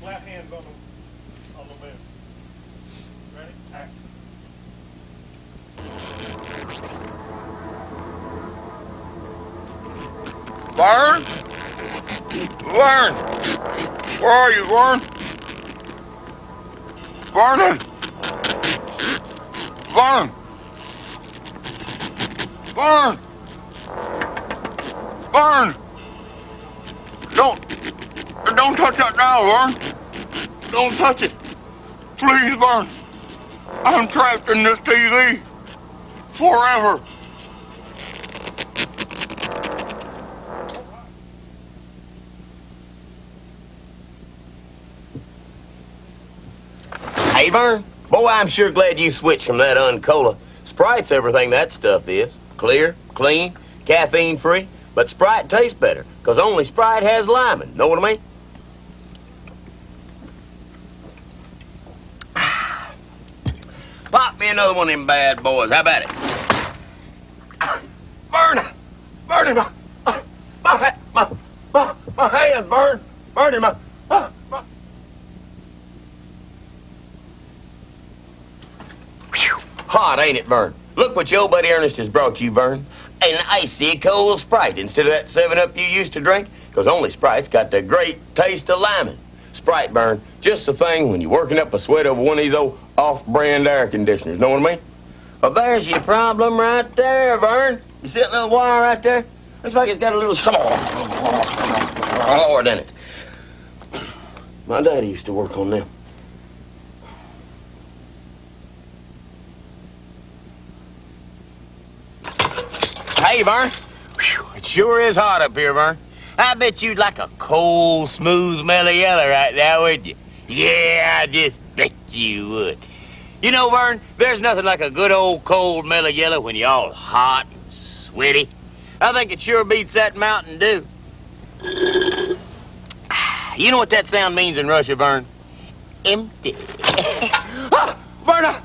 Flat hands on the move. Ready? Action. Vern? Vern! Where are you, Vern? Vernon! Vern! Vern! Vern! Don't touch that now, Vern. Don't touch it. Please, Vern. I'm trapped in this TV. Forever. Hey, Vern. Boy, I'm sure glad you switched from that uncola. Sprite's everything that stuff is. Clear, clean, caffeine-free. But Sprite tastes better, because only Sprite has liming. Know what I mean? Pop me another one of them bad boys. How about it? Vern! Vern, my hand, Vern! Vern, my... Hot, ain't it, Vern? Look what your buddy Ernest has brought you, Vern. An icy cold Sprite instead of that 7-Up you used to drink, because only Sprite's got the great taste of liming. Sprite, Vern, just the thing when you're working up a sweat over one of these old off-brand air conditioners. Know what I mean? Well, there's your problem right there, Vern. You see that little wire right there? Looks like it's got a little Lord in it. My daddy used to work on them. Hey, Vern. Whew, it sure is hot up here, Vern. I bet you'd like a cold, smooth mellow yellow right now, wouldn't you? Yeah, I just bet you would. You know, Vern, there's nothing like a good old cold mellow yellow when you're all hot and sweaty. I think it sure beats that Mountain Dew. You know what that sound means in Russia, Vern? Empty. Vern!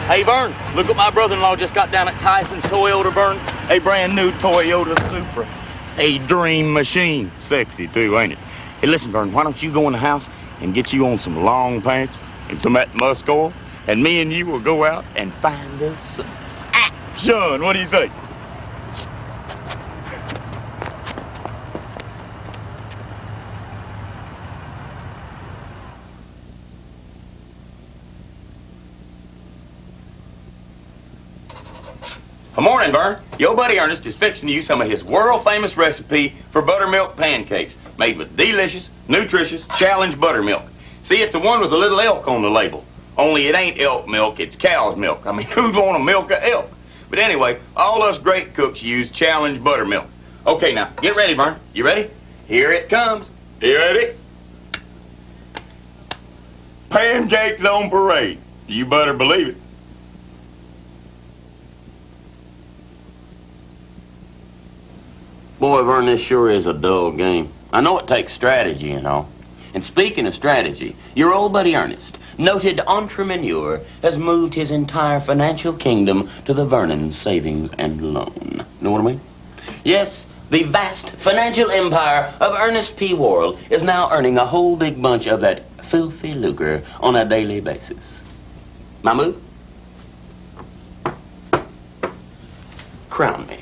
Hey, Vern, look what my brother-in-law just got down at Tyson's Toyota, Vern. A brand new Toyota Supra. A dream machine. Sexy, too, ain't it? Hey, listen, Vern, why don't you go in the house and get you on some long pants and some of that musk oil, and me and you will go out and find us some action. What do you say? Good morning, Vern. Your buddy Ernest is fixing you some of his world-famous recipe for buttermilk pancakes made with delicious, nutritious, challenge buttermilk. See, it's the one with a little elk on the label. Only it ain't elk milk, it's cow's milk. I mean, who'd want to milk a elk? But anyway, all us great cooks use challenge buttermilk. Okay, now, get ready, Vern. You ready? Here it comes. You ready? Pancakes on parade. You better believe it. Boy, Vern, this sure is a dull game. I know it takes strategy and all. And speaking of strategy, your old buddy Ernest, noted entrepreneur, has moved his entire financial kingdom to the Vernon Savings and Loan. Know what I mean? Yes, the vast financial empire of Ernest P. Worrell is now earning a whole big bunch of that filthy lucre on a daily basis. My move? Crown me.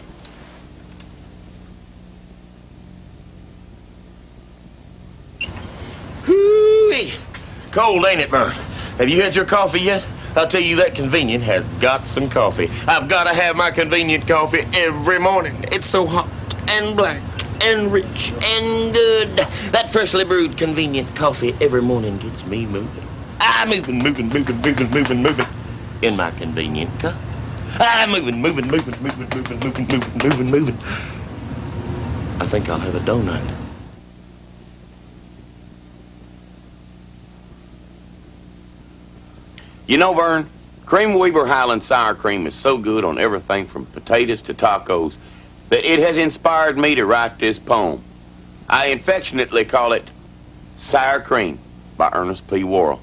Hoo-wee. Cold, ain't it, Vern? Have you had your coffee yet? I'll tell you that Convenient has got some coffee. I've got to have my Convenient coffee every morning. It's so hot and black and rich and good. That freshly brewed Convenient coffee every morning gets me moving. I'm moving in my Convenient cup. I'm moving. I think I'll have a donut. You know, Vern, Cream Weaver Highland Sour Cream is so good on everything from potatoes to tacos that it has inspired me to write this poem. I affectionately call it Sour Cream by Ernest P. Worrell.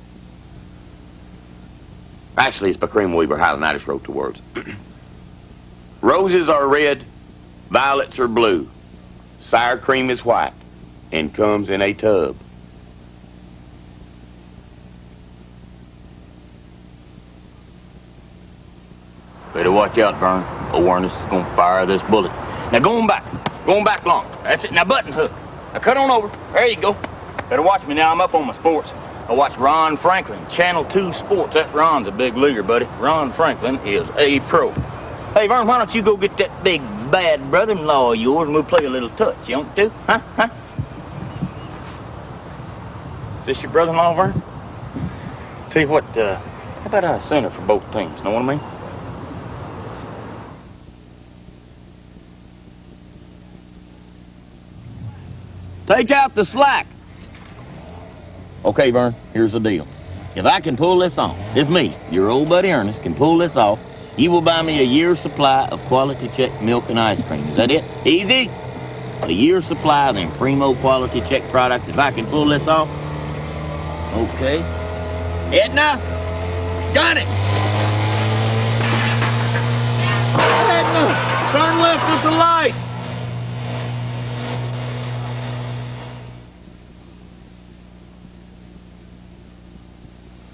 Actually, it's by Cream Weaver Highland. I just wrote the words. Roses are red, violets are blue, sour cream is white, and comes in a tub. Better watch out, Vern. Old Ernest is gonna fire this bullet. Now going back long. That's it. Now button hook. Now cut on over. There you go. Better watch me now. I'm up on my sports. I watch Ron Franklin, Channel 2 Sports. That Ron's a big leaguer, buddy. Ron Franklin is a pro. Hey, Vern, why don't you go get that big bad brother-in-law of yours and we'll play a little touch, you want to? Huh? Is this your brother-in-law, Vern? Tell you what, how about a center for both teams, know what I mean? Take out the slack. Okay, Vern, here's the deal. If I can pull this off, if me, your old buddy Ernest, can pull this off, you will buy me a year's supply of quality check milk and ice cream. Is that it? Easy? A year's supply of them primo quality check products if I can pull this off? Okay. Edna? Got it! Edna! Turn left at the light!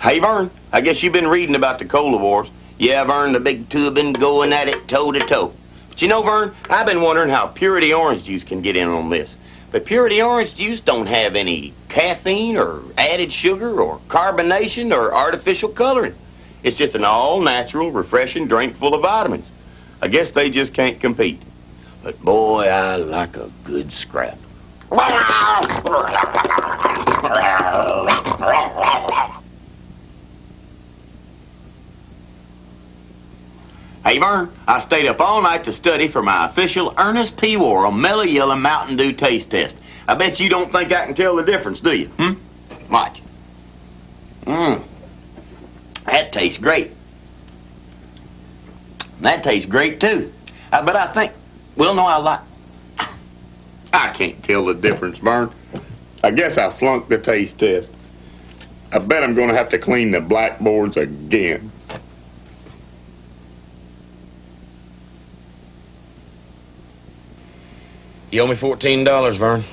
Hey, Vern, I guess you've been reading about the cola wars. Yeah, Vern, the big two have been going at it toe to toe. But you know, Vern, I've been wondering how Purity Orange Juice can get in on this. But Purity Orange Juice don't have any caffeine or added sugar or carbonation or artificial coloring. It's just an all-natural, refreshing drink full of vitamins. I guess they just can't compete. But boy, I like a good scrap. Hey, Vern, I stayed up all night to study for my official Ernest P. Worrell Mellow Yellow Mountain Dew taste test. I bet you don't think I can tell the difference, do you? Watch. That tastes great. That tastes great, too. But I think, well, no, I can't tell the difference, Vern. I guess I flunked the taste test. I bet I'm going to have to clean the blackboards again. You owe me $14, Vern.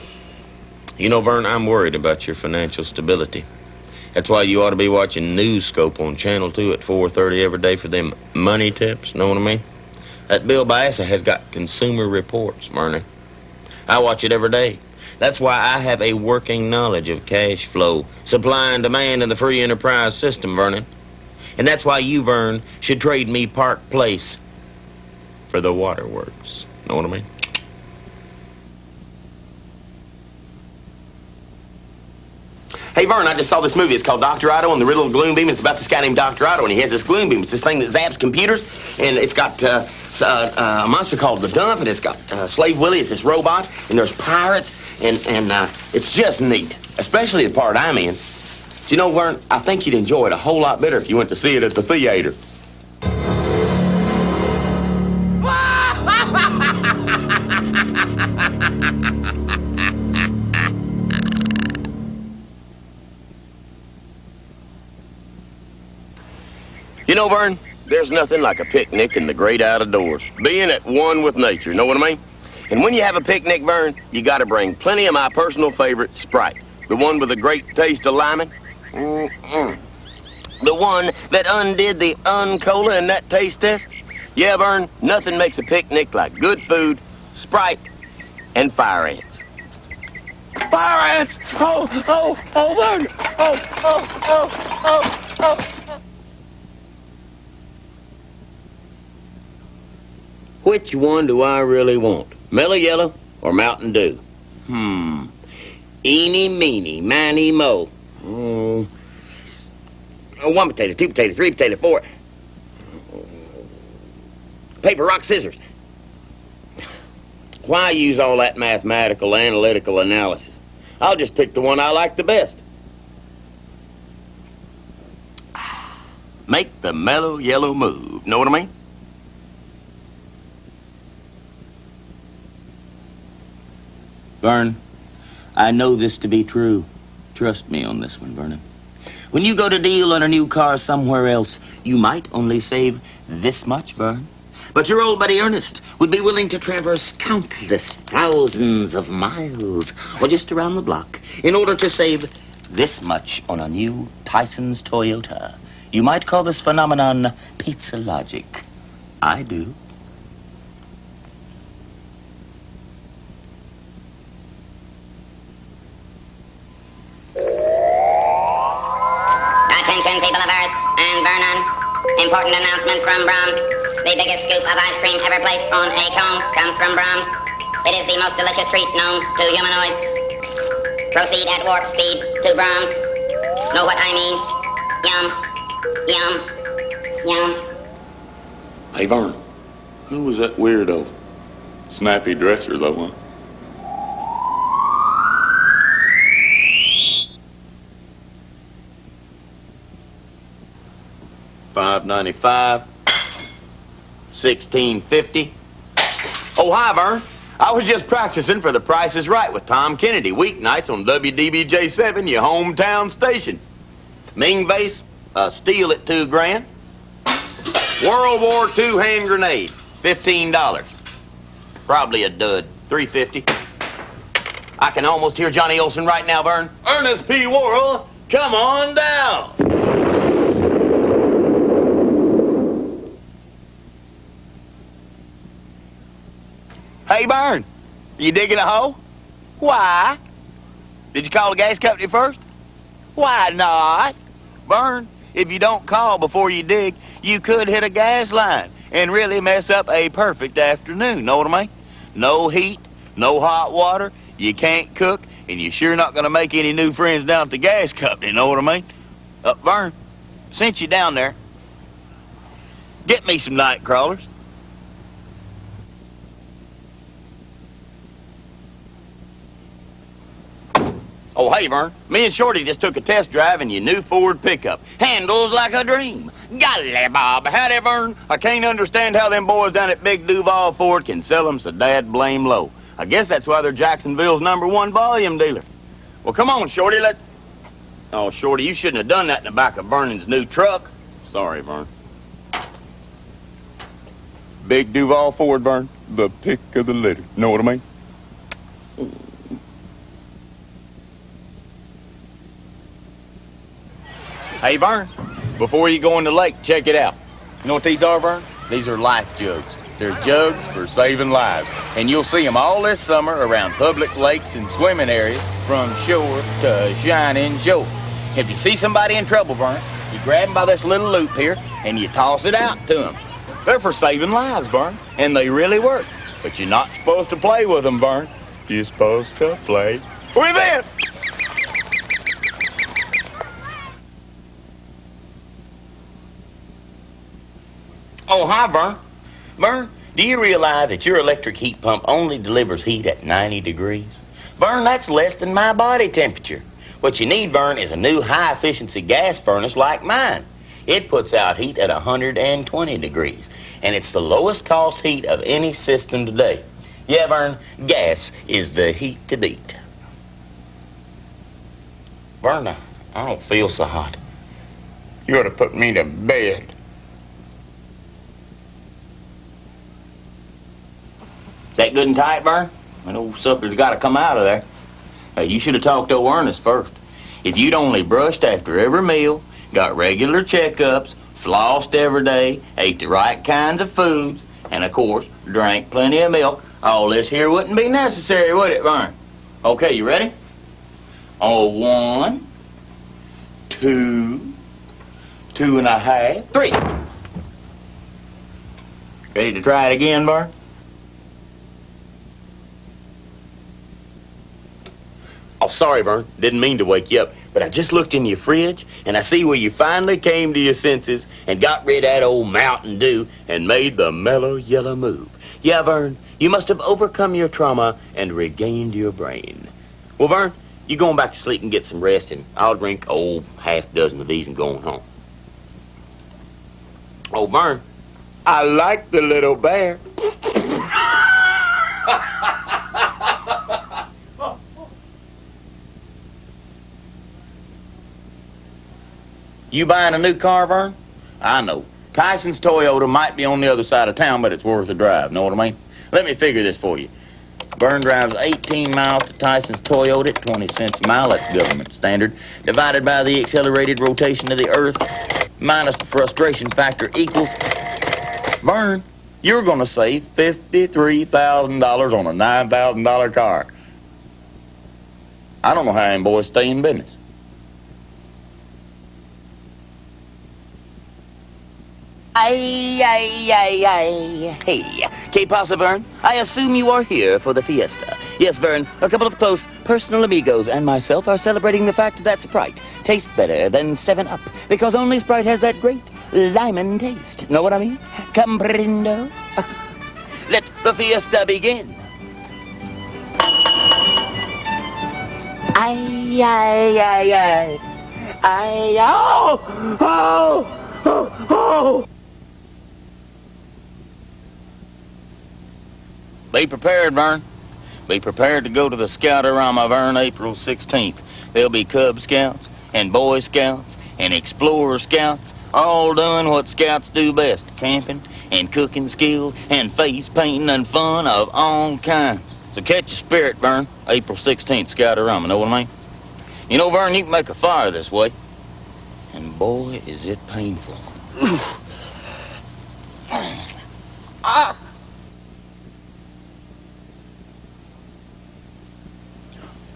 You know, Vern, I'm worried about your financial stability. That's why you ought to be watching Newscope on Channel 2 at 4:30 every day for them money tips, know what I mean? That Bill Baissa has got Consumer Reports, Vernon. I watch it every day. That's why I have a working knowledge of cash flow, supply and demand in the free enterprise system, Vernon. And that's why you, Vern, should trade me Park Place for the waterworks, know what I mean? Hey, Vern, I just saw this movie. It's called Dr. Otto and the Riddle of Gloom Beam. It's about this guy named Dr. Otto, and he has this gloom beam. It's this thing that zaps computers, and it's got a monster called the Dump, and it's got Slave Willie. It's this robot, and there's pirates, and it's just neat, especially the part I'm in. Do you know, Vern, I think you'd enjoy it a whole lot better if you went to see it at the theater. You know, Vern, there's nothing like a picnic in the great outdoors. Being at one with nature, know what I mean? And when you have a picnic, Vern, you gotta bring plenty of my personal favorite, Sprite. The one with a great taste of lemon. The one that undid the uncola in that taste test. Yeah, Vern, nothing makes a picnic like good food, Sprite, and fire ants. Fire ants! Oh, Vern! Oh. Which one do I really want? Mellow Yellow or Mountain Dew? Eeny, meeny, miny, mo. Oh, 1 potato, 2 potato, 3 potato, 4. Paper, rock, scissors. Why use all that mathematical, analytical analysis? I'll just pick the one I like the best. Make the Mellow Yellow move. Know what I mean? Vern, I know this to be true. Trust me on this one, Vernon. When you go to deal on a new car somewhere else, you might only save this much, Vern. But your old buddy Ernest would be willing to traverse countless thousands of miles or just around the block in order to save this much on a new Tyson's Toyota. You might call this phenomenon pizza logic. I do. Attention, people of Earth and Vernon. Important announcement from Brahms. The biggest scoop of ice cream ever placed on a cone comes from Brahms. It is the most delicious treat known to humanoids. Proceed at warp speed to Brahms. Know what I mean? Yum. Yum. Yum. Hey, Vern, who was that weirdo? Snappy dresser, though, huh? $5.95, $16.50. Oh, hi, Vern. I was just practicing for The Price is Right with Tom Kennedy, weeknights on WDBJ7, your hometown station. Ming vase, steel at $2 grand. World War II hand grenade, $15. Probably a dud, $3.50. I can almost hear Johnny Olson right now, Vern. Ernest P. Worrell, come on down. Hey, Vern, you digging a hole? Why? Did you call the gas company first? Why not? Vern, if you don't call before you dig, you could hit a gas line and really mess up a perfect afternoon, know what I mean? No heat, no hot water, you can't cook, and you're sure not gonna make any new friends down at the gas company, know what I mean? Vern, since you're down there, get me some night crawlers. Oh, hey, Vern, me and Shorty just took a test drive in your new Ford pickup. Handles like a dream. Golly, Bob, howdy, Vern. I can't understand how them boys down at Big Duval Ford can sell them so dad blame low. I guess that's why they're Jacksonville's #1 volume dealer. Well, come on, Shorty, let's... Oh, Shorty, you shouldn't have done that in the back of Vernon's new truck. Sorry, Vern. Big Duval Ford, Vern. The pick of the litter. Know what I mean? Hey, Vern, before you go in the lake, check it out. You know what these are, Vern? These are life jugs. They're jugs for saving lives. And you'll see them all this summer around public lakes and swimming areas from shore to shining shore. If you see somebody in trouble, Vern, you grab them by this little loop here and you toss it out to them. They're for saving lives, Vern, and they really work. But you're not supposed to play with them, Vern. You're supposed to play with this. Oh, hi, Vern. Vern, do you realize that your electric heat pump only delivers heat at 90 degrees? Vern, that's less than my body temperature. What you need, Vern, is a new high-efficiency gas furnace like mine. It puts out heat at 120 degrees, and it's the lowest cost heat of any system today. Yeah, Vern, gas is the heat to beat. Vern, I don't feel so hot. You ought to put me to bed. Is that good and tight, Vern? That old sucker's got to come out of there. Hey, you should have talked to Ernest first. If you'd only brushed after every meal, got regular checkups, flossed every day, ate the right kinds of foods, and of course, drank plenty of milk, all this here wouldn't be necessary, would it, Vern? Okay, you ready? Oh, 1, 2, 2.5, 3. Ready to try it again, Vern? Oh, sorry, Vern. Didn't mean to wake you up. But I just looked in your fridge, and I see where you finally came to your senses and got rid of that old Mountain Dew and made the mellow yellow move. Yeah, Vern, you must have overcome your trauma and regained your brain. Well, Vern, you going back to sleep and get some rest, and I'll drink, half dozen of these and going home. Oh, Vern, I like the little bear. You buying a new car, Vern? I know. Tyson's Toyota might be on the other side of town, but it's worth a drive. Know what I mean? Let me figure this for you. Vern drives 18 miles to Tyson's Toyota at 20 cents a mile. That's government standard. Divided by the accelerated rotation of the Earth, minus the frustration factor equals... Vern, you're going to save $53,000 on a $9,000 car. I don't know how them boys stay in business. Hey, que pasa, Vern? I assume you are here for the fiesta. Yes, Vern, a couple of close personal amigos and myself are celebrating the fact that Sprite tastes better than 7-Up, because only Sprite has that great lemon taste. Know what I mean? Comprendo? Let the fiesta begin. Oh! Be prepared, Vern. Be prepared to go to the Scoutorama, Vern, April 16th. There'll be Cub Scouts and Boy Scouts and Explorer Scouts, all doing what Scouts do best, camping and cooking skills and face painting and fun of all kinds. So catch your spirit, Vern, April 16th, Scoutorama, know what I mean? You know, Vern, you can make a fire this way, and boy, is it painful. Ah!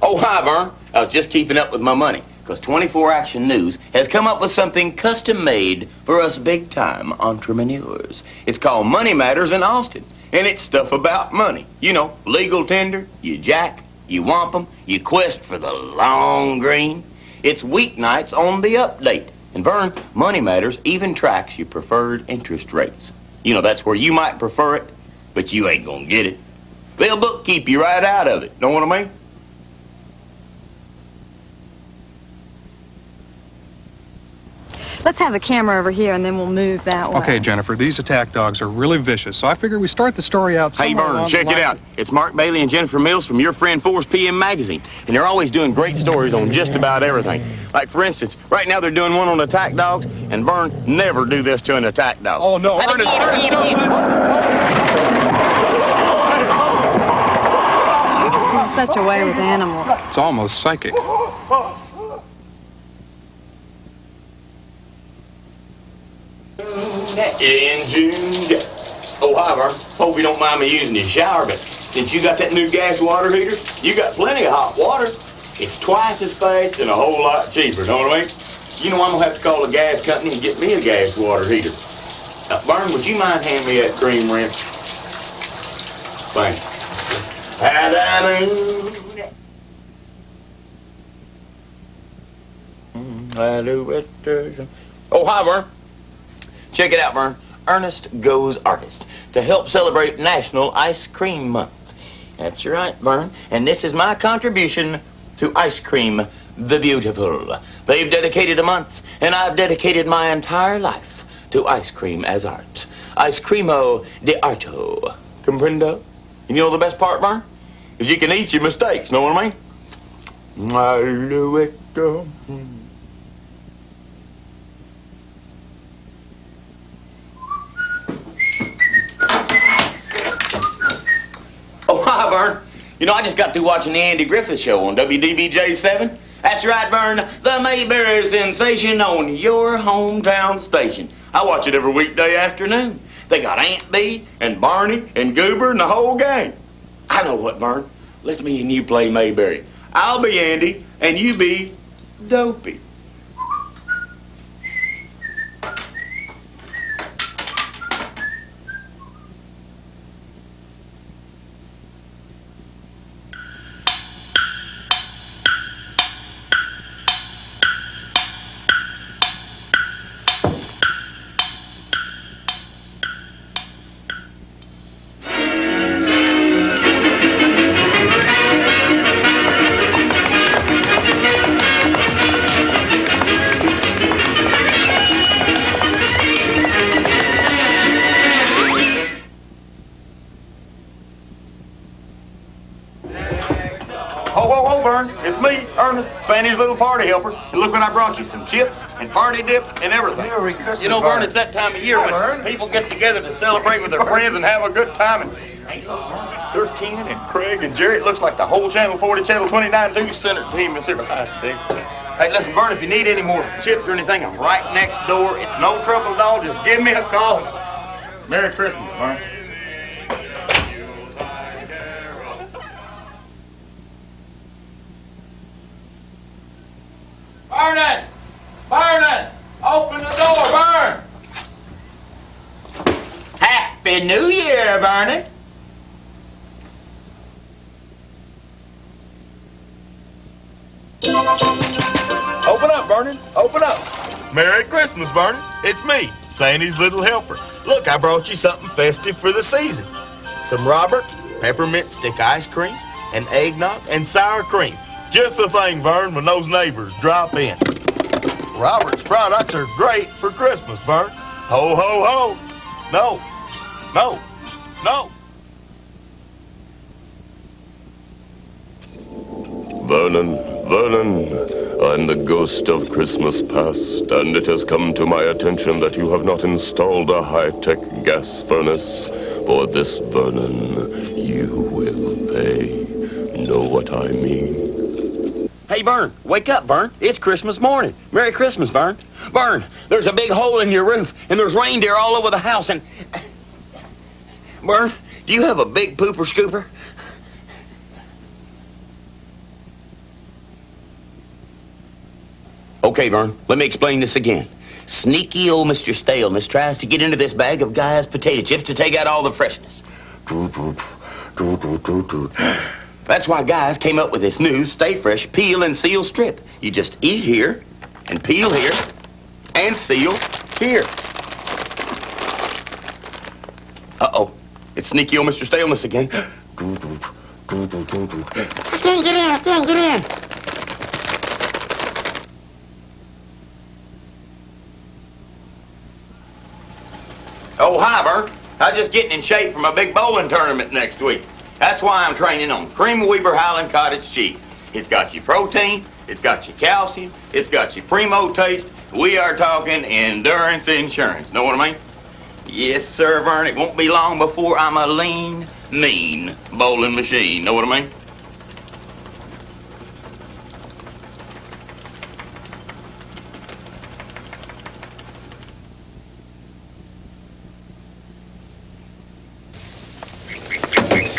Oh, hi, Vern. I was just keeping up with my money, because 24 Action News has come up with something custom-made for us big-time entrepreneurs. It's called Money Matters in Austin, and it's stuff about money. You know, legal tender, you jack, you whomp 'em, you quest for the long green. It's weeknights on the update. And Vern, Money Matters even tracks your preferred interest rates. You know, that's where you might prefer it, but you ain't gonna get it. They'll bookkeep you right out of it, know what I mean? Let's have a camera over here, and then we'll move that way. Okay, Jennifer, these attack dogs are really vicious, so I figure we start the story out somewhere Hey, Vern, along check the it lines out. It's Mark Bailey and Jennifer Mills from Your Friend 4's PM Magazine, and they're always doing great stories on just about everything. Like, for instance, right now they're doing one on attack dogs, and Vern, never do this to an attack dog. Oh, no. Ernest, don't. Such a way with animals. It's almost psychic. Engine gas. Oh, hi, Vern. Hope you don't mind me using your shower, but since you got that new gas water heater, you got plenty of hot water. It's twice as fast and a whole lot cheaper, know what I mean? You know, I'm gonna have to call the gas company and get me a gas water heater. Vern, would you mind handing me that cream rinse? Thanks. Oh, hi, Vern. Check it out, Vern. Ernest Goes Artist to help celebrate National Ice Cream Month. That's right, Vern. And this is my contribution to Ice Cream the Beautiful. They've dedicated a month, and I've dedicated my entire life to ice cream as art. Ice creamo de arto. Comprendo? And you know the best part, Vern? Is you can eat your mistakes, know what I mean? I do it. Oh, hi, Vern. You know, I just got through watching the Andy Griffith Show on WDBJ-7. That's right, Vern, the Mayberry sensation on your hometown station. I watch it every weekday afternoon. They got Aunt Bee and Barney and Goober and the whole gang. I know what, Vern. Let's me and you play Mayberry. I'll be Andy, and you be Dopey. Fanny's little party helper. And look what I brought you, some chips and party dips and everything. Merry Christmas, You know, Vern, Vern. it's that time of year when Vern. people get together to celebrate with their friends and have a good time. And hey, look, Vern, there's Ken and Craig and Jerry. It looks like the whole Channel 40, Channel 29 2 Center team is here. Hey, listen, Vern, if you need any more chips or anything, I'm right next door. It's no trouble at all. Just give me a call. Merry Christmas, Vern. Vernon! Vernon! Open the door, Vern! Happy New Year, Vernon. Open up, Vernon. Open up. Merry Christmas, Vernon. It's me, Sandy's little helper. Look, I brought you something festive for the season. Some Robert's peppermint stick ice cream, and eggnog, and sour cream. Just the thing, Vern, when those neighbors drop in. Robert's products are great for Christmas, Vern. Ho, ho, ho. No, no, no. Vernon, Vernon, I'm the ghost of Christmas past, and it has come to my attention that you have not installed a high-tech gas furnace. For this, Vernon, you will pay. Know what I mean? Hey, Vern, wake up, Vern. It's Christmas morning. Merry Christmas, Vern. Vern, there's a big hole in your roof, and there's reindeer all over the house, and... Vern, do you have a big pooper scooper? Okay, Vern, let me explain this again. Sneaky old Mr. Staleness tries to get into this bag of Guy's potato chips to take out all the freshness. That's why Guys came up with this new Stay Fresh Peel and Seal Strip. You just eat here, and peel here, and seal here. Uh-oh, it's sneaky old Mr. Staleness again. I can't get in, I can't get in. Oh, hi, Bert. I'm just getting in shape for my big bowling tournament next week. That's why I'm training on Cream Weber Highland Cottage Cheese. It's got your protein, it's got your calcium, it's got your primo taste. We are talking endurance insurance. Know what I mean? Yes, sir, Vern. It won't be long before I'm a lean, mean bowling machine. Know what I mean?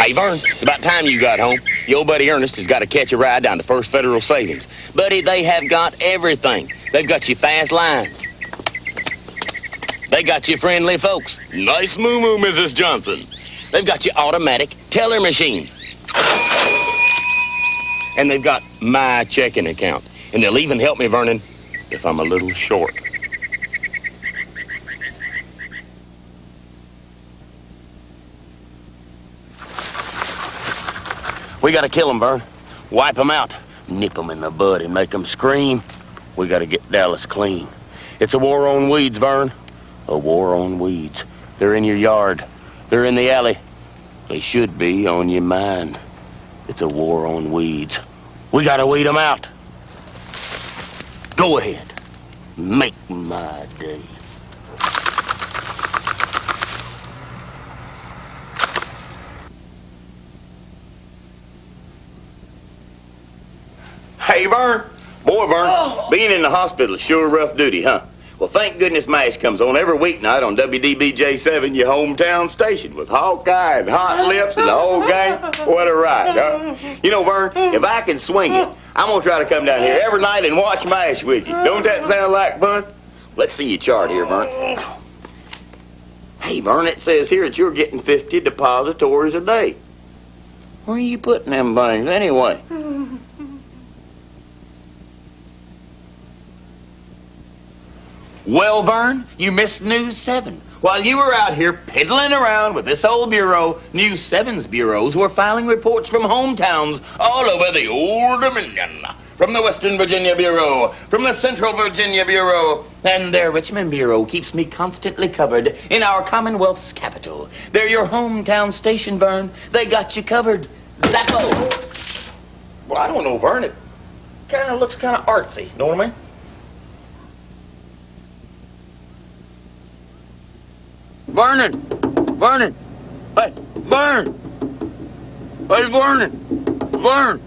Hey, Vern, it's about time you got home. Your old buddy Ernest has got to catch a ride down to First Federal Savings. Buddy, they have got everything. They've got your fast line. They got your friendly folks. Nice moo-moo, Mrs. Johnson. They've got your automatic teller machine. And they've got my checking account. And they'll even help me, Vernon, if I'm a little short. We gotta kill them, Vern. Wipe them out. Nip them in the bud and make them scream. We gotta get Dallas clean. It's a war on weeds, Vern. A war on weeds. They're in your yard. They're in the alley. They should be on your mind. It's a war on weeds. We gotta weed them out. Go ahead. Make my day. Hey, Vern. Boy, Vern, being in the hospital is sure rough duty, huh? Well, thank goodness MASH comes on every weeknight on WDBJ7, your hometown station, with Hawkeye and Hot Lips and the whole gang. What a ride, huh? You know, Vern, if I can swing it, I'm going to try to come down here every night and watch MASH with you. Don't that sound like fun? Let's see your chart here, Vern. Hey, Vern, it says here that you're getting 50 depositories a day. Where are you putting them things anyway? Well, Vern, you missed News 7. While you were out here piddling around with this old bureau, News 7's bureaus were filing reports from hometowns all over the Old Dominion. From the Western Virginia Bureau, from the Central Virginia Bureau, and their Richmond Bureau keeps me constantly covered in our Commonwealth's capital. They're your hometown station, Vern. They got you covered. Zappo! Well, I don't know, Vern. kind of looks kind of artsy. Know what I mean? Vernon! Vernon! Hey, Vern! Hey, Vernon! Vern!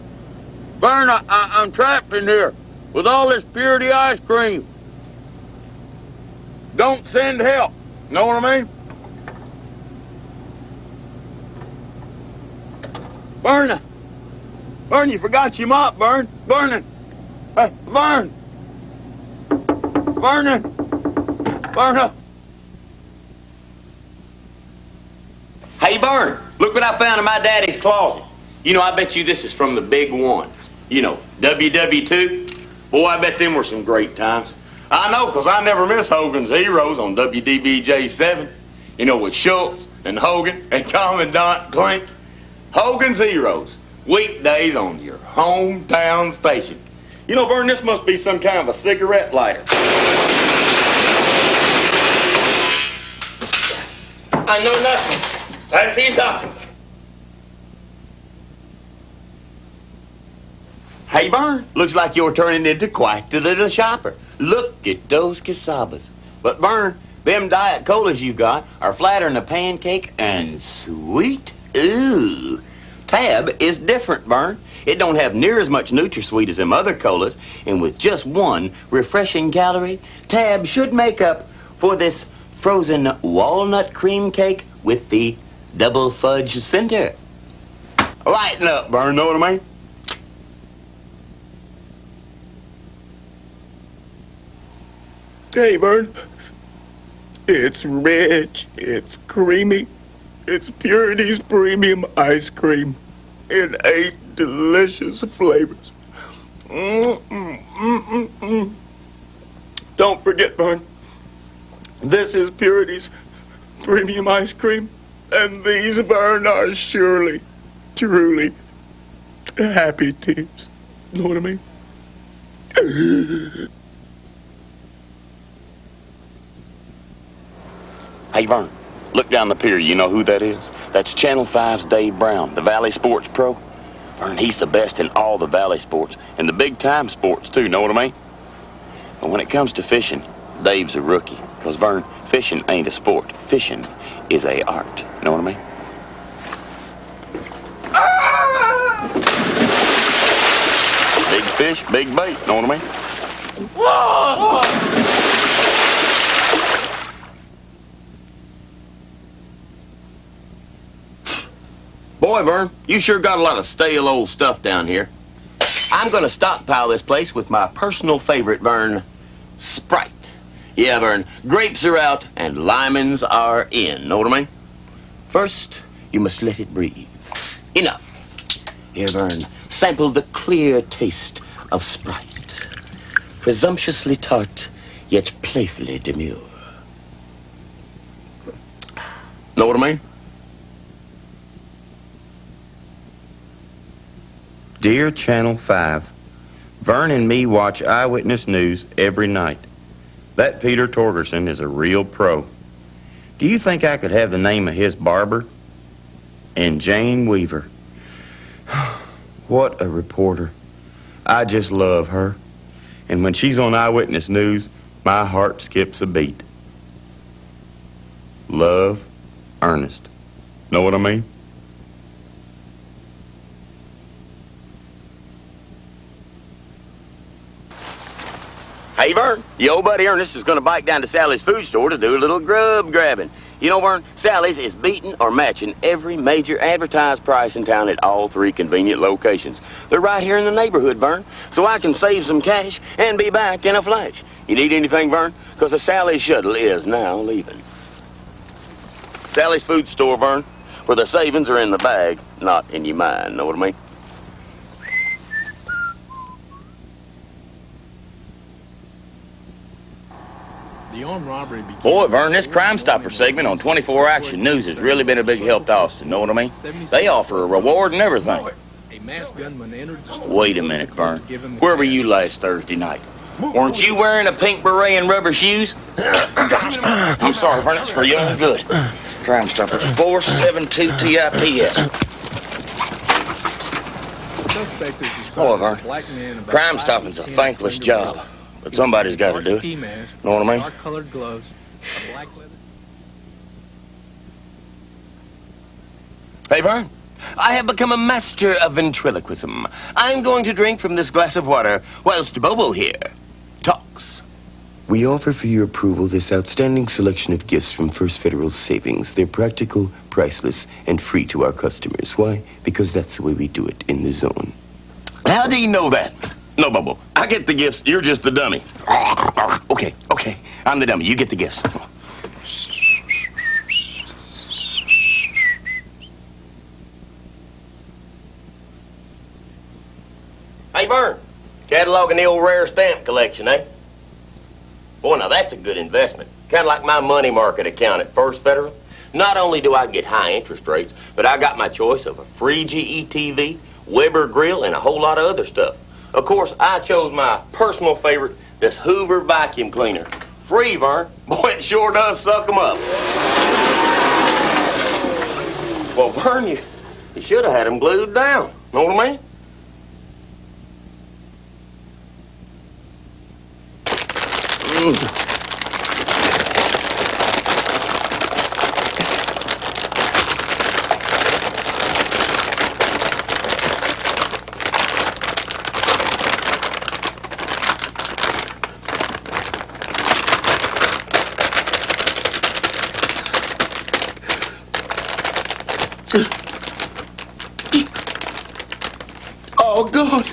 Vern, I'm trapped in here with all this purity ice cream. Don't send help. Know what I mean? Vern! Vern, you forgot your mop, Vern. Vernon! Hey, Vern! Vernon! Vernon! Hey, Vern, look what I found in my daddy's closet. You know, I bet you this is from the big one. You know, WW2. Boy, I bet them were some great times. I know, because I never miss Hogan's Heroes on WDBJ7. You know, with Schultz and Hogan and Commandant Clink. Hogan's Heroes. Weekdays on your hometown station. You know, Vern, this must be some kind of a cigarette lighter. I know nothing. I see nothing. Hey, Vern, looks like you're turning into quite the little shopper. Look at those casabas. But, Vern, them diet colas you got are flatter than a pancake and sweet. Ooh. Tab is different, Vern. It don't have near as much NutraSweet as them other colas, and with just one refreshing calorie, Tab should make up for this frozen walnut cream cake with the double fudge center. Lighten up, Vern, know what I mean? Hey, Vern. It's rich, it's creamy, it's Purity's premium ice cream in 8 delicious flavors. Don't forget, Vern, this is Purity's premium ice cream, and these, Vern, are surely, truly happy teams. Know what I mean? Hey, Vern, look down the pier. You know who that is? That's Channel 5's Dave Brown, the Valley Sports Pro. Vern, he's the best in all the Valley sports, and the big-time sports, too, know what I mean? But when it comes to fishing, Dave's a rookie. Because, Vern, fishing ain't a sport. Fishing is a art. Know what I mean? Big fish, big bait. Know what I mean? Whoa! Boy, Vern, you sure got a lot of stale old stuff down here. I'm gonna stockpile this place with my personal favorite, Vern, Sprite. Yeah, Vern, grapes are out and lemons are in. Know what I mean? First, you must let it breathe. Enough. Here, Vern, sample the clear taste of Sprite. Presumptuously tart, yet playfully demure. Know what I mean? Dear Channel 5, Vern and me watch Eyewitness News every night. That Peter Torgerson is a real pro. Do you think I could have the name of his barber? And Jane Weaver. What a reporter. I just love her. And when she's on Eyewitness News, my heart skips a beat. Love, Ernest. Know what I mean? Hey, Vern, the old buddy Ernest is going to bike down to Sally's food store to do a little grub grabbing. You know, Vern, Sally's is beating or matching every major advertised price in town at all 3 convenient locations. They're right here in the neighborhood, Vern, so I can save some cash and be back in a flash. You need anything, Vern? Because the Sally's shuttle is now leaving. Sally's food store, Vern, where the savings are in the bag, not in your mind. Know what I mean? Boy, Vern, this Crime Stopper segment on 24 Action News has really been a big help to Austin, know what I mean? They offer a reward and everything. Wait a minute, Vern. Where were you last Thursday night? Weren't you wearing a pink beret and rubber shoes? Gotcha. I'm sorry, Vern, it's for your own good. Crime Stopper 472 TIPS. suspect is described Hello, as Vern. a black man. Crime stopping's a thankless job, but somebody's got to do it. Know what I mean? Dark-colored gloves, a black leather. Hey, Vern, I have become a master of ventriloquism. I'm going to drink from this glass of water whilst Bobo here talks. We offer for your approval this outstanding selection of gifts from First Federal Savings. They're practical, priceless, and free to our customers. Why? Because that's the way we do it in the zone. How do you know that? No, Bobo. I get the gifts. You're just the dummy. Okay. I'm the dummy. You get the gifts. Hey, Vern, cataloging the old rare stamp collection, eh? Boy, now that's a good investment. Kind of like my money market account at First Federal. Not only do I get high interest rates, but I got my choice of a free GE TV, Weber grill, and a whole lot of other stuff. Of course, I chose my personal favorite, this Hoover vacuum cleaner. Free, Vern. Boy, it sure does suck them up. Well, Vern, you should have had them glued down. Know what I mean? Oh, God.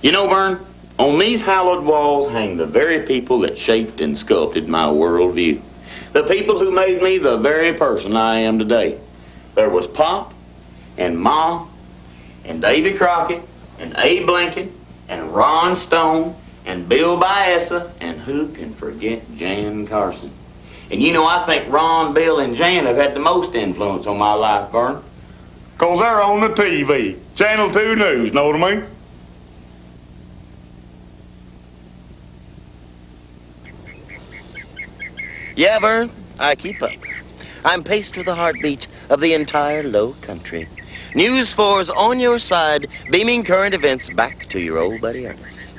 You know, Vern, on these hallowed walls hang the very people that shaped and sculpted my worldview. The people who made me the very person I am today. There was Pop and Ma and Davy Crockett and Abe Lincoln and Ron Stone and Bill Biessa, and who can forget Jan Carson? And you know, I think Ron, Bill, and Jan have had the most influence on my life, Vern. 'Cause they're on the TV. Channel 2 News, know what I mean? Yeah, Vern, I keep up. I'm paced with the heartbeat of the entire low country. News 4's on your side, beaming current events back to your old buddy Ernest.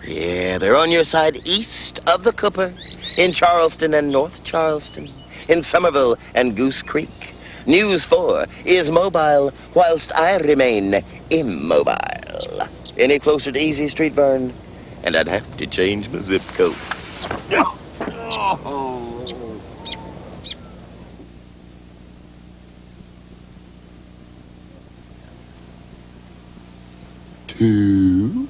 Yeah, they're on your side east of the Cooper, in Charleston and North Charleston, in Somerville and Goose Creek. News 4 is mobile whilst I remain immobile. Any closer to Easy Street, Vern, and I'd have to change my zip code. Oh. 2,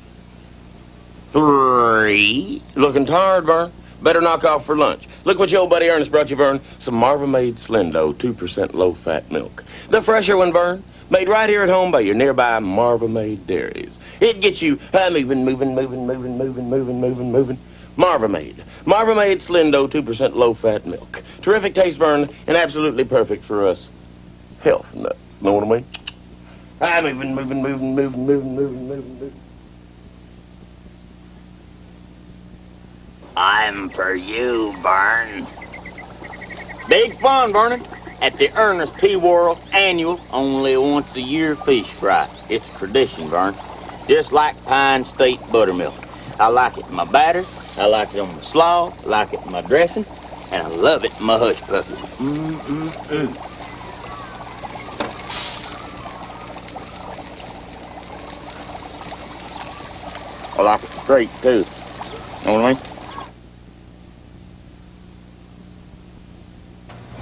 3. Looking tired, Vern? Better knock off for lunch. Look what your old buddy Ernest brought you, Vern. Some Marva-made Slindo, 2% low-fat milk. The fresher one, Vern. Made right here at home by your nearby Marva-made dairies. It gets you moving. Marva-made. Marva-made Slindo, 2% low-fat milk. Terrific taste, Vern, and absolutely perfect for us health nuts. Know what I mean? Moving. I'm for you, Vern. Big fun, Vernon. At the Ernest P. Worrell annual, only once a year fish fry. It's a tradition, Vern. Just like Pine State buttermilk. I like it in my batter, I like it on my slaw, I like it in my dressing, and I love it in my hush puppy. I like it straight, too. Know what I mean?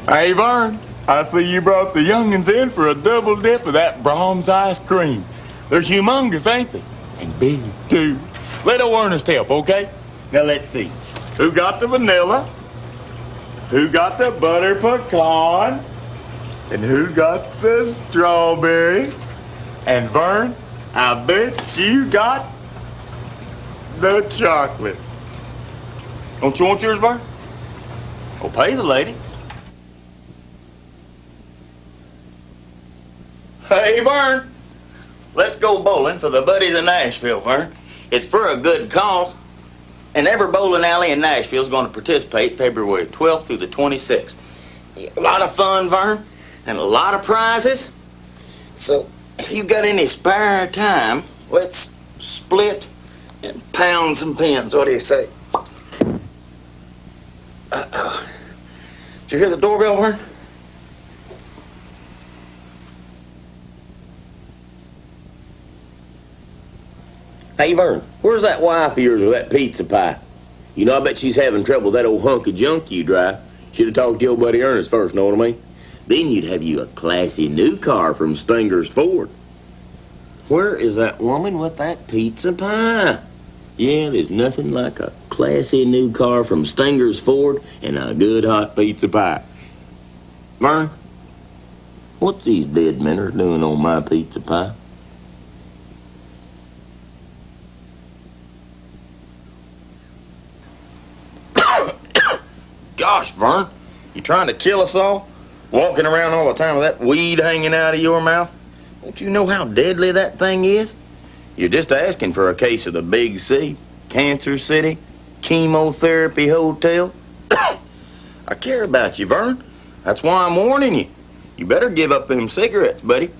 Hey, Vern, I see you brought the youngins in for a double dip of that Brahms ice cream. They're humongous, ain't they? And big, too. Let old Ernest help, okay? Now, let's see. Who got the vanilla? Who got the butter pecan? And who got the strawberry? And Vern, I bet you got the chocolate. Don't you want yours, Vern? Well, pay the lady. Hey, Vern, let's go bowling for the buddies of Nashville, Vern. It's for a good cause. And every bowling alley in Nashville is going to participate February 12th through the 26th. A lot of fun, Vern, and a lot of prizes. So, if you've got any spare time, let's split in pounds and pence. What do you say? Uh-oh. Did you hear the doorbell, Vern? Hey, Vern, where's that wife of yours with that pizza pie? You know, I bet she's having trouble with that old hunk of junk you drive. Should have talked to your buddy Ernest first, know what I mean? Then you'd have you a classy new car from Stinger's Ford. Where is that woman with that pizza pie? Yeah, there's nothing like a classy new car from Stinger's Ford and a good hot pizza pie. Vern, what's these dead menners doing on my pizza pie? Gosh, Vern, you trying to kill us all? Walking around all the time with that weed hanging out of your mouth? Don't you know how deadly that thing is? You're just asking for a case of the Big C, Cancer City, Chemotherapy Hotel. I care about you, Vern. That's why I'm warning you. You better give up them cigarettes, buddy,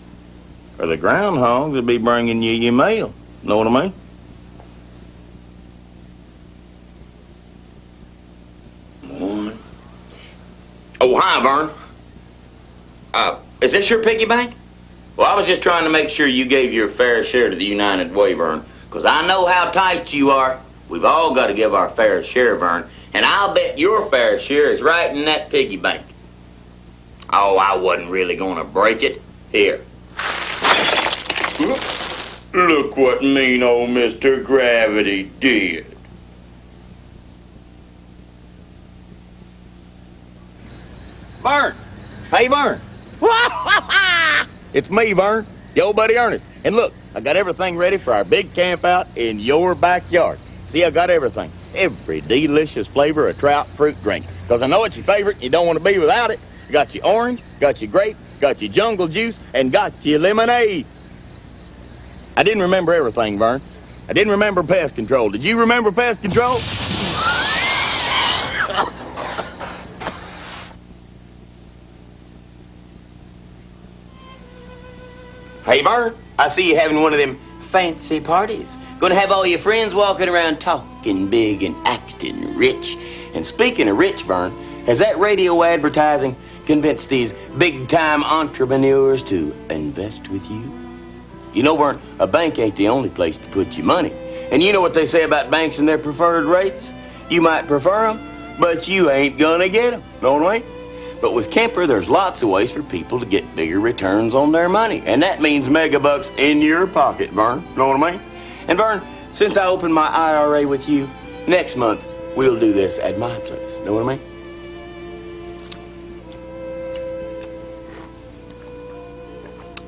or the groundhogs will be bringing you your mail. Know what I mean? Oh, hi, Vern. Is this your piggy bank? Well, I was just trying to make sure you gave your fair share to the United Way, Vern, because I know how tight you are. We've all got to give our fair share, Vern, and I'll bet your fair share is right in that piggy bank. Oh, I wasn't really going to break it. Here. Look what mean old Mr. Gravity did. Vern! Hey, Vern! It's me, Vern, your old buddy Ernest. And look, I got everything ready for our big camp out in your backyard. See, I got everything. Every delicious flavor of trout fruit drink. Because I know it's your favorite and you don't want to be without it. Got your orange, got your grape, got your jungle juice, and got your lemonade. I didn't remember everything, Vern. I didn't remember pest control. Did you remember pest control? Hey, Vern, I see you having one of them fancy parties. Gonna have all your friends walking around talking big and acting rich. And speaking of rich, Vern, has that radio advertising convinced these big-time entrepreneurs to invest with you? You know, Vern, a bank ain't the only place to put your money. And you know what they say about banks and their preferred rates? You might prefer them, but you ain't gonna get them. Know what I mean? But with Kemper, there's lots of ways for people to get bigger returns on their money. And that means megabucks in your pocket, Vern. Know what I mean? And Vern, since I opened my IRA with you, next month we'll do this at my place. Know what I mean?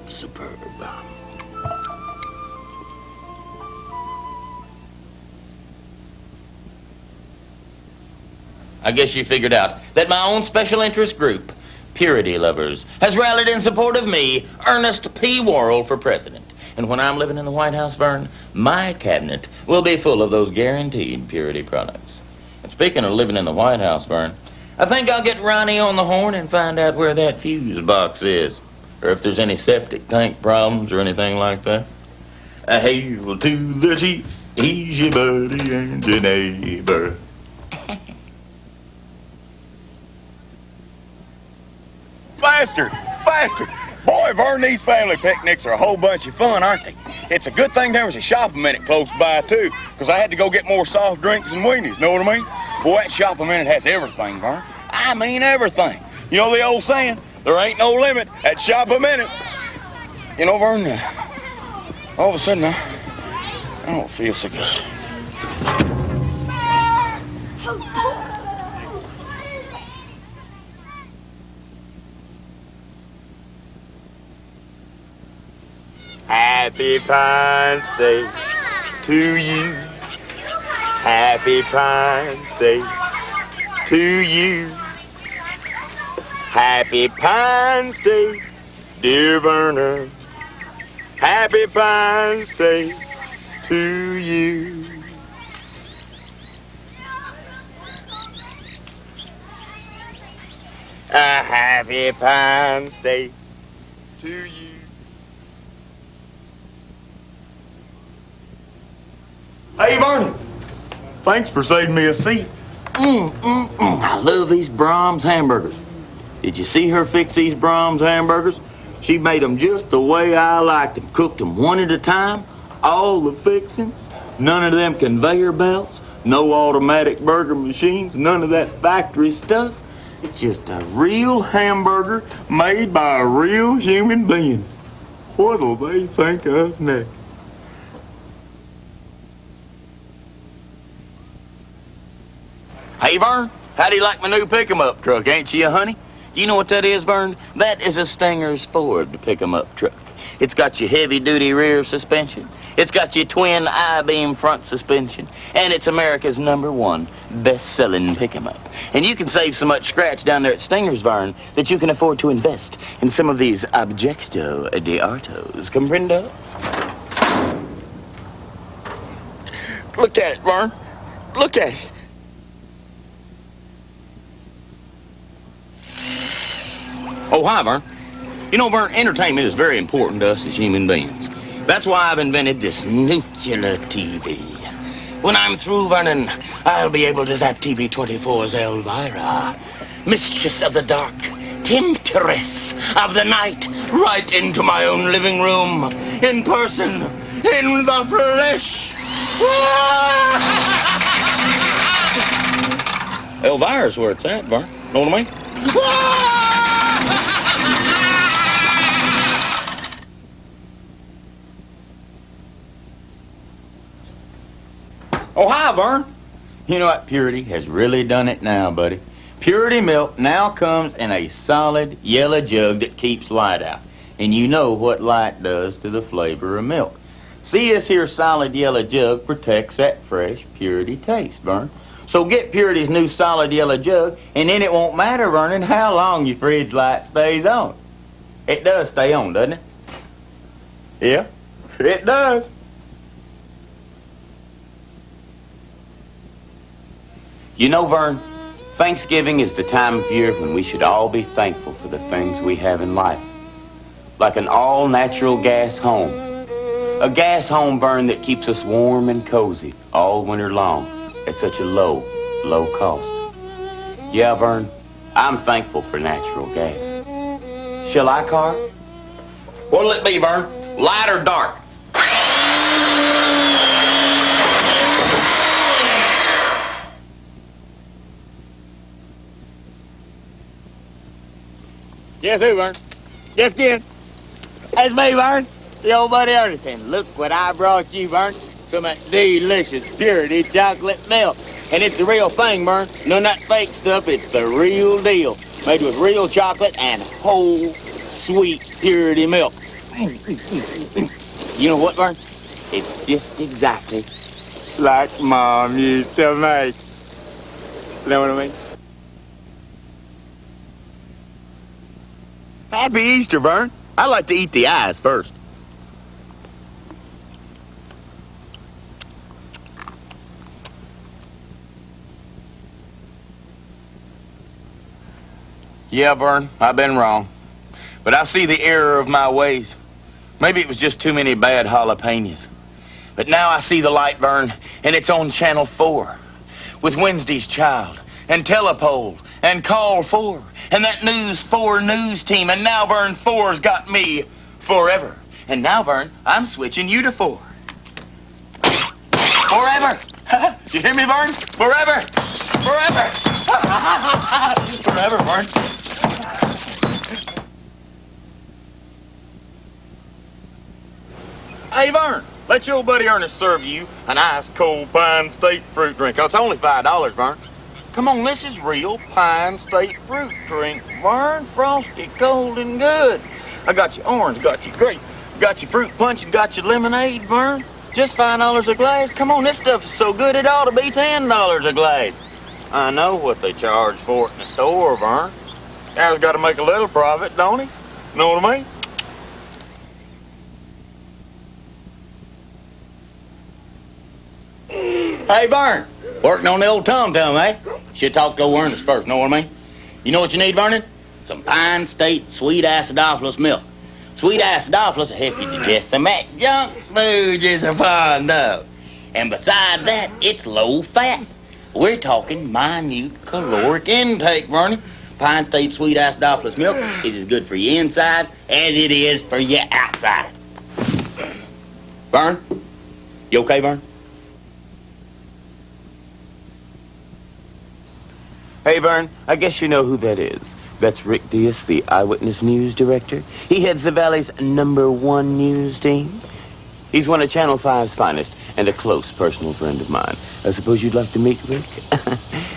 Superb. I guess you figured out that my own special interest group, Purity Lovers, has rallied in support of me, Ernest P. Worrell, for president. And when I'm living in the White House, Vern, my cabinet will be full of those guaranteed purity products. And speaking of living in the White House, Vern, I think I'll get Ronnie on the horn and find out where that fuse box is, or if there's any septic tank problems or anything like that. Hail to the chief, he's your buddy and your neighbor. Faster! Faster! Boy, Vern, these family picnics are a whole bunch of fun, aren't they? It's a good thing there was a shop a minute close by, too, because I had to go get more soft drinks and weenies, know what I mean? Boy, that shop a minute has everything, Vern. I mean everything. You know the old saying, there ain't no limit at shop a minute. You know, Vern, all of a sudden, I don't feel so good. Happy Pines Day to you. Happy Pines Day to you. Happy Pines Day, dear Verna. Happy Pines Day to you. A happy Pines Day to you. Hey, Barney. Thanks for saving me a seat. I love these Brahms hamburgers. Did you see her fix these Brahms hamburgers? She made them just the way I liked them. Cooked them one at a time, all the fixings, none of them conveyor belts, no automatic burger machines, none of that factory stuff. It's just a real hamburger made by a real human being. What'll they think of next? Hey, Vern, how do you like my new pick-em-up truck? Ain't she a honey? You know what that is, Vern? That is a Stinger's Ford pick-em-up truck. It's got your heavy-duty rear suspension. It's got your twin I-beam front suspension. And it's America's #1 best-selling pick-em-up. And you can save so much scratch down there at Stinger's, Vern, that you can afford to invest in some of these Objecto de Artos. Comprendo? Look at it, Vern. Look at it. Oh, hi, Vern. You know, Vern, entertainment is very important to us as human beings. That's why I've invented this nuclear TV. When I'm through, Vernon, I'll be able to zap TV 24's Elvira, mistress of the dark, temptress of the night, right into my own living room, in person, in the flesh. Elvira's where it's at, Vern. Know what I mean? Oh, hi, Vern. You know what? Purity has really done it now, buddy. Purity milk now comes in a solid yellow jug that keeps light out. And you know what light does to the flavor of milk. See, this here solid yellow jug protects that fresh Purity taste, Vern. So get Purity's new solid yellow jug, and then it won't matter, Vernon, how long your fridge light stays on. It does stay on, doesn't it? Yeah, it does. You know, Vern, Thanksgiving is the time of year when we should all be thankful for the things we have in life. Like an all-natural gas home. A gas home, Vern, that keeps us warm and cozy all winter long at such a low cost. Yeah, Vern, I'm thankful for natural gas. Shall I, Carl? What'll it be, Vern? Light or dark? Guess who, Vern? Guess again. That's me, Vern. The old buddy Ernest. And look what I brought you, Vern. Some of that delicious Purity chocolate milk. And it's the real thing, Vern. None of that fake stuff. It's the real deal. Made with real chocolate and whole sweet Purity milk. You know what, Vern? It's just exactly like Mom used to make. You know what I mean? Happy Easter, Vern. I like to eat the eyes first. Yeah, Vern, I've been wrong. But I see the error of my ways. Maybe it was just too many bad jalapenos. But now I see the light, Vern, and it's on Channel 4. With Wednesday's Child, and Telepole, and Call 4, and that News 4 news team. And now, Vern, 4's got me forever. And now, Vern, I'm switching you to 4. Forever! You hear me, Vern? Forever! Forever! Forever, Vern. Hey, Vern, let your old buddy Ernest serve you an ice cold Pine State fruit drink. It's only $5, Vern. Come on, this is real Pine State fruit drink, Vern. Frosty, cold and good. I got your orange, got your grape, got your fruit punch, and got your lemonade, Vern. Just $5 a glass. Come on, this stuff is so good it ought to be $10 a glass. I know what they charge for it in the store, Vern. Guy's got to make a little profit, don't he? Know what I mean? Hey, Vern. Working on the old tom-tom, eh? Should talk to old Ernest first, know what I mean? You know what you need, Vernon? some Pine State sweet acidophilus milk. Sweet acidophilus will help you digest some of that junk food you're so fond of. And besides that, it's low fat. We're talking minute caloric intake, Vernon. Pine State sweet acidophilus milk is as good for your insides as it is for your outside. Vern? You okay, Vern? Hey, Vern, I guess you know who that is. That's Rick Diaz, the Eyewitness News Director. He heads the Valley's #1 news team. He's one of Channel 5's finest and a close personal friend of mine. I suppose you'd like to meet Rick?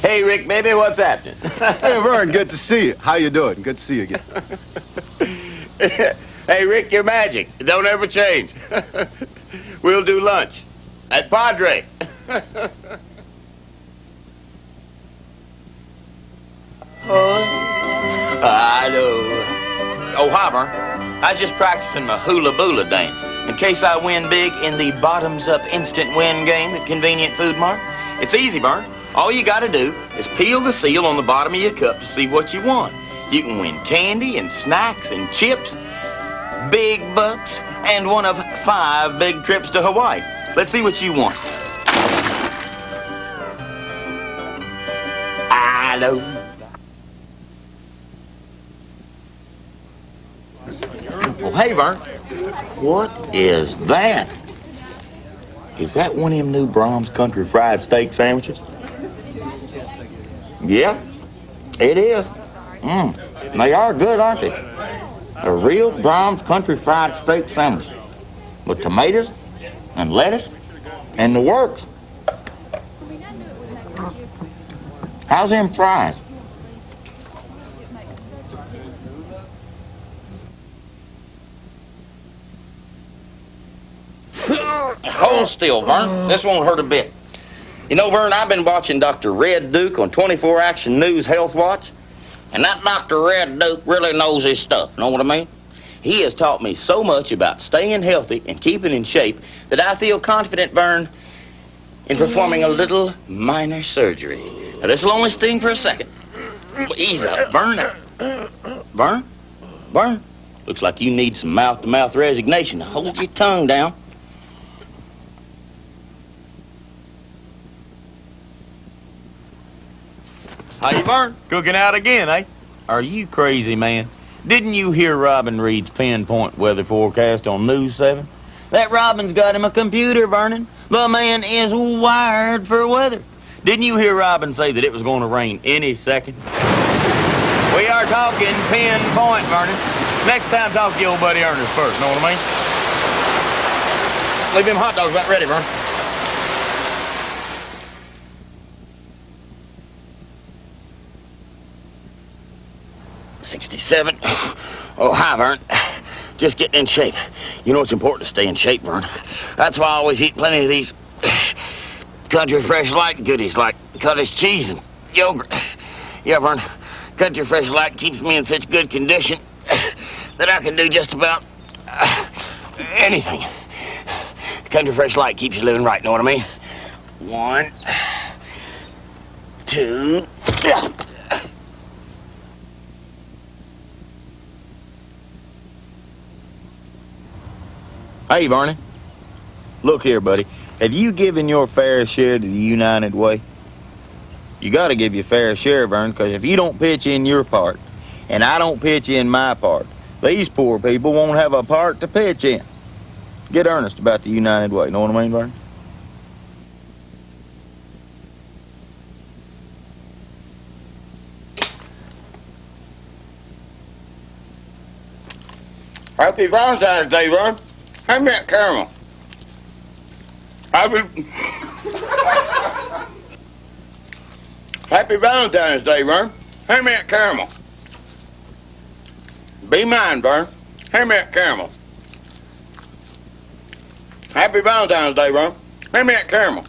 Hey, Rick, baby, what's happening? Hey, Vern, good to see you. How you doing? Good to see you again. Hey, Rick, you're magic. It don't ever change. We'll do lunch at Padre. I know. Oh, hi, Vern. I was just practicing my hula-boola dance in case I win big in the bottoms-up instant win game at Convenient Food Mart. It's easy, Vern. All you gotta do is peel the seal on the bottom of your cup to see what you want. You can win candy and snacks and chips, big bucks, and one of 5 big trips to Hawaii. Let's see what you want. I know. Oh, hey, Vern. What is that? Is that one of them new Brahms Country Fried Steak sandwiches? Yeah, it is. They are good, aren't they? A real Brahms Country Fried Steak sandwich with tomatoes and lettuce and the works. How's them fries? Hold still, Vern. This won't hurt a bit. You know, Vern, I've been watching Dr. Red Duke on 24 Action News Health Watch, and that Dr. Red Duke really knows his stuff, know what I mean? He has taught me so much about staying healthy and keeping in shape that I feel confident, Vern, in performing a little minor surgery. Now, this will only sting for a second. Ease up, Vern. Vern? Vern? Looks like you need some mouth-to-mouth resignation. Now, hold your tongue down. How you, Vern? Cooking out again, eh? Are you crazy, man? Didn't you hear Robin Reed's pinpoint weather forecast on News 7? That Robin's got him a computer, Vernon. The man is wired for weather. Didn't you hear Robin say that it was going to rain any second? We are talking pinpoint, Vernon. Next time, talk to your old buddy Ernest first, know what I mean? Leave them hot dogs about ready, Vernon. $67. Oh, hi, Vern. Just getting in shape. You know it's important to stay in shape, Vern. That's why I always eat plenty of these Country Fresh Light goodies like cottage cheese and yogurt. Yeah, Vern, Country Fresh Light keeps me in such good condition that I can do just about anything. Country Fresh Light keeps you living right, know what I mean? 1, 2... Hey, Vernon. Look here, buddy. Have you given your fair share to the United Way? You got to give your fair share, Vernon, because if you don't pitch in your part, and I don't pitch in my part, these poor people won't have a part to pitch in. Get earnest about the United Way. Know what I mean, Vernon? Happy Valentine's Day, Vernon. Hand me that caramel. Happy Valentine's Day, Vern. Hand me that caramel. Be mine, Vern. Hand me that caramel. Happy Valentine's Day, Vern. Hand me that caramel.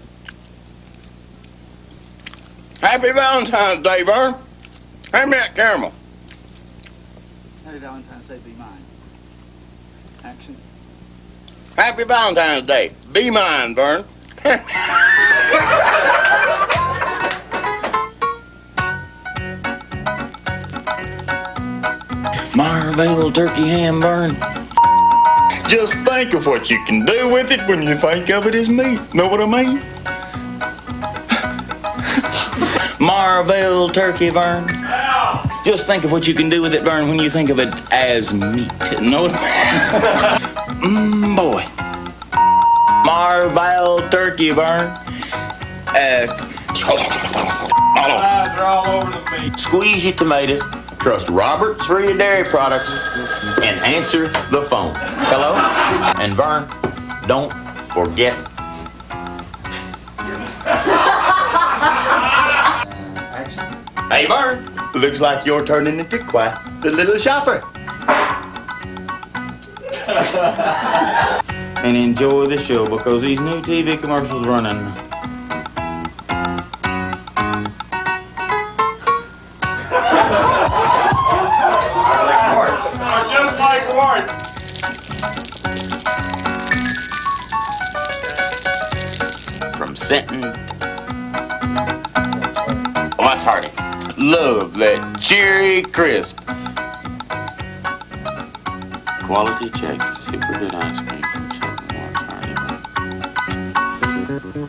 Happy Valentine's Day, Vern. Hand me that caramel. Happy Valentine's Day, be mine. Action. Happy Valentine's Day. Be mine, Vern. Marvell turkey ham, Vern. Just think of what you can do with it when you think of it as meat. Know what I mean? Marvell turkey, Vern. Just think of what you can do with it, Vern, when you think of it as meat. Know what I mean? Boy. Marvell turkey, Vern. Eyes are all over the meat. Squeeze your tomatoes. Trust Roberts for your dairy products. And answer the phone. Hello? And Vern, don't forget. Hey, Vern. Looks like you're turning into quite the little shopper. And enjoy the show because these new TV commercials running. Just like warts. From Sinton. Oh, that's hearty. Love that cherry crisp. Quality check. Super good ice cream from Sinton. Hearty.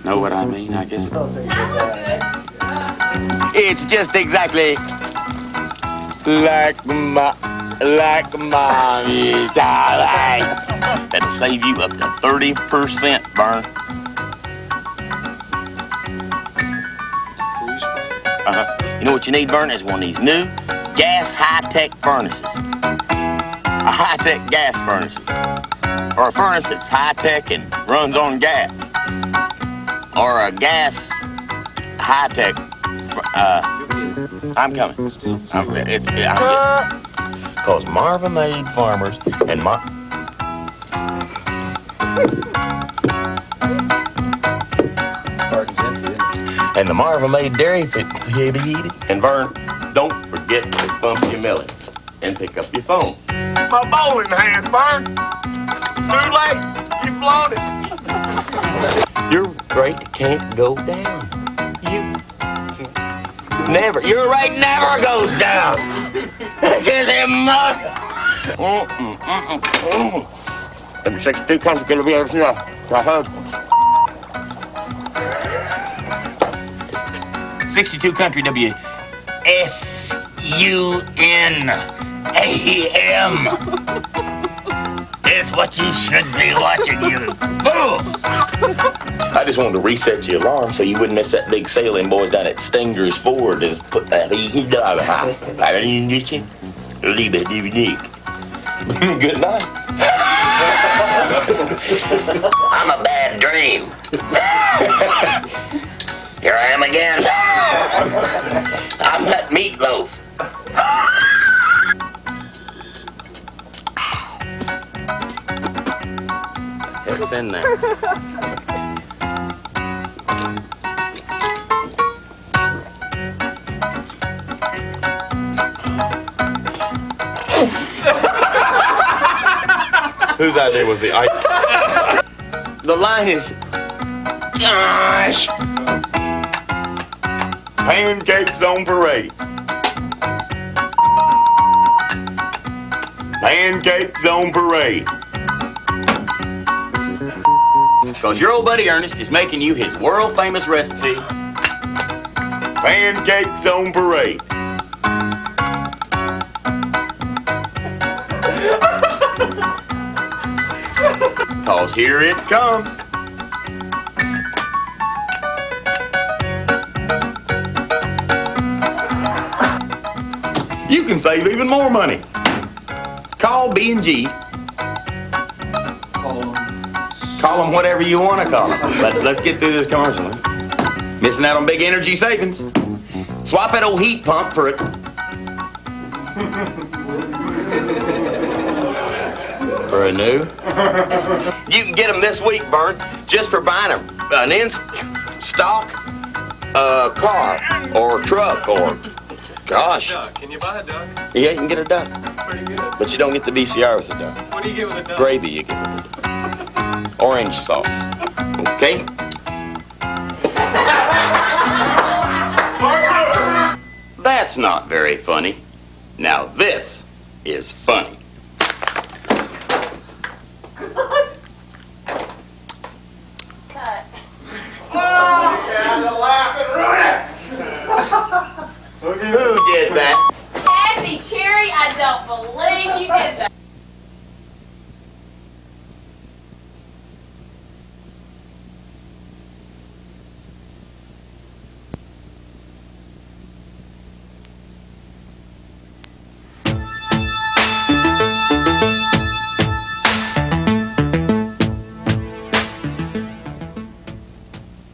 Know what I mean? I guess it's just exactly like mommy's darling. That'll save you up to 30%, Vern. You know what you need, Vern, is one of these new gas high-tech furnaces. A high-tech gas furnace. Or a furnace that's high-tech and runs on gas. Or a gas high-tech. I'm coming. Because Marva Made Farmers and the Marva Made Dairy and Vern, don't forget to bump your millings and pick up your phone. My bowling hand, Vern. Too late. You've blown it. Your rate can't go down. Your rate never goes down. It's just impossible. 62 country gonna be everything else. I heard. 62 Country WSUNAM is what you should be watching, you fool! I just wanted to reset your alarm so you wouldn't miss that big sailing boys down at Stinger's Ford. Just put that Good night. I'm a bad dream. Here I am again. I'm that meatloaf. It's in there. Whose idea was the ice? The line is, gosh. Pancakes on parade. Pancakes on parade. Because your old buddy Ernest is making you his world-famous recipe. Pancakes on parade. Cause here it comes. You can save even more money. Call B&G. Call them whatever you want to call them. Let's get through this commercial. Missing out on big energy savings. Swap that old heat pump for it. For a new. You can get them this week, Vern, just for buying an in-stock car or truck or, gosh. Can you buy a duck? Yeah, you can get a duck. That's pretty good. But you don't get the VCR with a duck. What do you get with a duck? Gravy you get with it. Orange sauce. Okay? That's not very funny. Now this is funny. did that. Happy Cherry, I don't believe you did that.